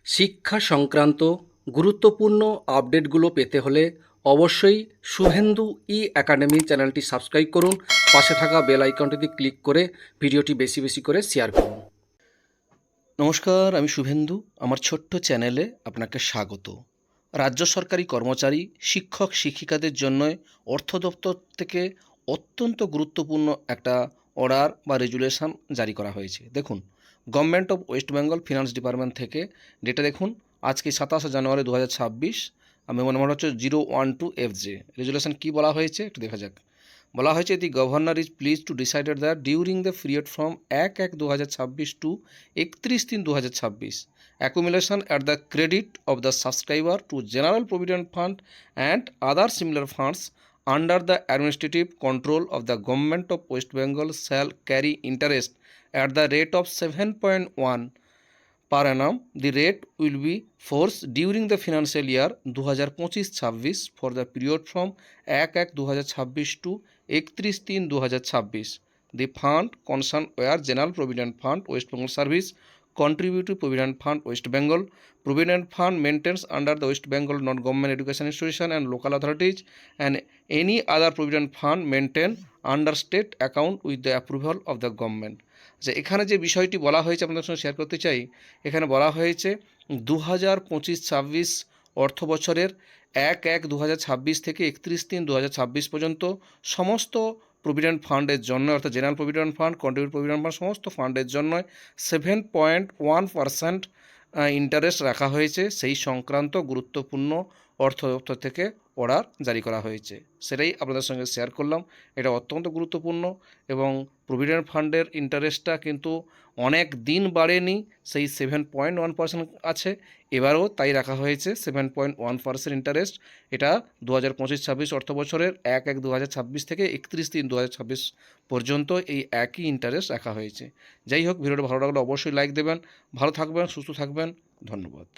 শিক্ষা সংক্রান্ত গুরুত্বপূর্ণ আপডেটগুলো পেতে হলে অবশ্যই শুভেন্দু ই একাডেমি চ্যানেলটি সাবস্ক্রাইব করুন। পাশে থাকা বেল আইকনটিতে ক্লিক করে ভিডিওটি বেশি বেশি করে শেয়ার করুন। নমস্কার, আমি শুভেন্দু। আমার ছোট্ট চ্যানেলে আপনাকে স্বাগত। রাজ্য সরকারি কর্মচারী, শিক্ষক শিক্ষিকাদের জন্য অর্থ দপ্তর থেকে অত্যন্ত গুরুত্বপূর্ণ একটা অর্ডার বা রেজুলেশন জারি করা হয়েছে। দেখুন, government of West Bengal finance department থেকে ডেটা দেখুন, আজকে 27 জানুয়ারি 2026। আমি মনে হচ্ছে 012FJ রেজুলেশন কী বলা হয়েছে একটু দেখা যাক। বলা হয়েছে, the governor is please to decided that during the period from 1/1/2026 to 31/3/2026 accumulation at the credit of the subscriber to general provident fund and other similar funds under the administrative control of the government of West Bengal shall carry interest at the rate of 7.1 per annum. The rate will be forced during the financial year 2025-26 for the period from 1/1/2026 to 31/3/2026. The fund concerned were General Provident Fund West Bengal Service, Contributory Provident Fund West Bengal, Provident Fund maintains under the West Bengal non-government education institution and local authorities, and any other Provident Fund maintained under state account with the approval of the government. যে এখানে যে বিষয়টি বলা হয়েছে আপনাদের সঙ্গে share করতে চাই, এখানে বলা হয়েছে 2025-26 অর্থ বছরের 1/1/2026 থেকে 31/3/2026 পর্যন্ত সমস্ত প্রভিডেন্ট ফান্ডের জন্য, অর্থাৎ general provident fund, contribute provident fund, সমস্ত ফান্ডের জন্য 7.1% ইন্টারেস্ট রাখা হয়েছে। সেই সংক্রান্ত গুরুত্বপূর্ণ অর্থ দপ্তর থেকে অর্ডার জারি করা হয়েছে, সেটাই আপনাদের সঙ্গে শেয়ার করলাম। এটা অত্যন্ত গুরুত্বপূর্ণ এবং প্রভিডেন্ট ফান্ডের ইন্টারেস্টটা কিন্তু অনেক দিন বাড়েনি, সেই 7.1% আছে। এবারও তাই রাখা হয়েছে 7.1% ইন্টারেস্ট। এটা 2025-26 অর্থ বছরের 1/1/2026 থেকে 31/3/2026 পর্যন্ত এই একই ইন্টারেস্ট রাখা হয়েছে। যাই হোক, ভিডিওটা ভালো লাগলে অবশ্যই লাইক দেবেন। ভালো থাকবেন, সুস্থ থাকবেন, ধন্যবাদ।